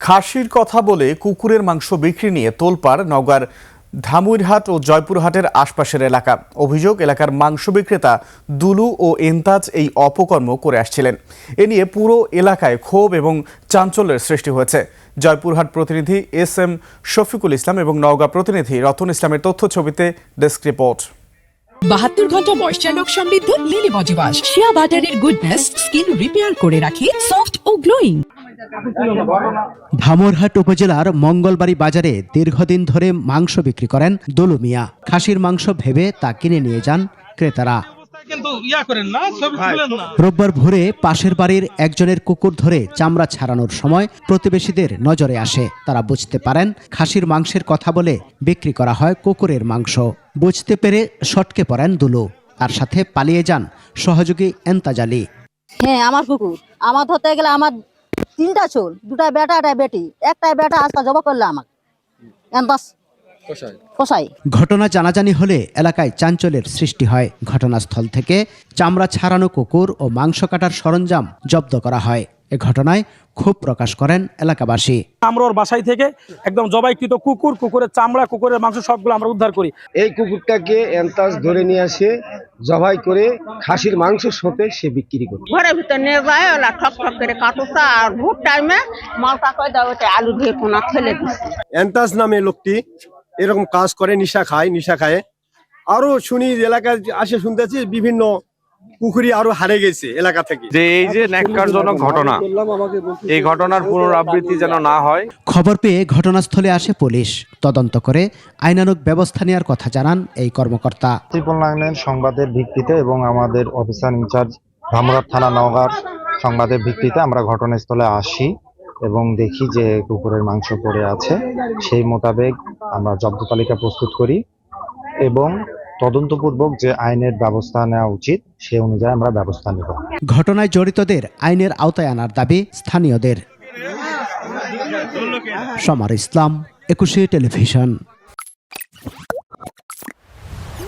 খাসির কথা বলে কুকুরের মাংস বিক্রি নিয়ে তোলপাড় নওগাঁর ধামুরহাট ও জয়পুরহাটের আশপাশের এলাকা। অভিযোগ, এলাকার মাংস বিক্রেতা দুলু ও এন্তাজ এই অপকর্ম করে আসছিলেন। এ নিয়ে পুরো এলাকায় ক্ষোভ এবং চাঞ্চল্যের সৃষ্টি হয়েছে। জয়পুরহাট প্রতিনিধি SM শফিকুল ইসলাম এবং নওগাঁ প্রতিনিধি রতন ইসলামের তথ্য ছবিতে ডেস্ক রিপোর্ট। 72 ঘন্টা ময়েশ্চার লক সমৃদ্ধ লিলি বডি ওয়াশ শিয়া বাটারের গুডনেস স্কিন রিপেয়ার করে রাখে সফট ও গ্লোয়িং। ধামুরহাট উপজেলার মঙ্গলবাড়ি বাজারে দীর্ঘদিন ধরে মাংস বিক্রি করেন দুলু মিয়া। খাসির মাংস ভেবে তা কিনে নিয়ে যান ক্রেতারা। রোববার ভোরে পাশের বাড়ির একজনের কুকুর ধরে চামড়া ছাড়ানোর সময় প্রতিবেশীদের নজরে আসে। তারা বুঝতে পারেন খাসির মাংসের কথা বলে বিক্রি করা হয় কুকুরের মাংস। বুঝতে পেরে সটকে পড়েন দুলু। তার সাথে পালিয়ে যান সহযোগী এন্তাজ আলী। হ্যাঁ, আমার কুকুর আমার ধরতে গেলে আমার 3টা চোল, 2টা বেটা, 1টা বেটি, একটাই বেটা আজকে জবা করলে আমাকে কষাই। ঘটনা জানাজানি হলে এলাকায় চাঞ্চল্যের সৃষ্টি হয়। ঘটনাস্থল থেকে চামড়া ছাড়ানো কুকুর ও মাংস কাটার সরঞ্জাম জব্দ করা হয়। এ ঘটনায় ক্ষোভ প্রকাশ করেন এলাকাবাসী। আমরা ওর বাসায় থেকে একদম জবাইকৃত কুকুরের চামড়া, কুকুরের মাংস সবগুলো আমরা উদ্ধার করি। এই কুকুরটাকে এন্তাজ ধরে নিয়ে আসে জবাই করে খাসির মাংসের সাথে সে বিক্রি করে। ঘরের ভিতর নিয়ে যায়, ওলা ঠক ঠক করে কাটুসা আর ভোর টাইমে মালটা কয় দাও ওটা আলু দিয়ে কোনা ফেলে দিচ্ছে। এন্তাজ নামে লোকটি এরকম কাজ করে, নিশা খায়। আরো শুনি এলাকায় আসে শুনতেছি বিভিন্ন পুকুরি আরো হারিয়ে গেছে এলাকা থেকে। যে এই যে ন্যাক্কারজনক ঘটনা, এই ঘটনার পুনরাবৃত্তি যেন না হয়। খবর পেয়ে ঘটনাস্থলে আসে পুলিশ। তদন্ত করে আইনানুগ ব্যবস্থা নেওয়ার কথা জানান এই কর্মকর্তা। ত্রিপল নাইনের সংবাদের ভিত্তিতে এবং আমাদের অফিসার ইনচার্জ ধামরাট থানা নওগাঁর সংবাদের ভিত্তিতে আমরা ঘটনাস্থলে আসি এবং দেখি যে কুকুরের মাংস পড়ে আছে। সেই মোতাবেক আমরা জব্দ তালিকা প্রস্তুত করি এবং তদন্তপূর্বক যে আইনের ব্যবস্থা নেওয়া উচিত সে অনুযায়ী আমরা ব্যবস্থা নেব। ঘটনায় জড়িতদের আইনের আওতায় আনার দাবি স্থানীয়দের। সমার ইসলাম, 21 টেলিভিশন।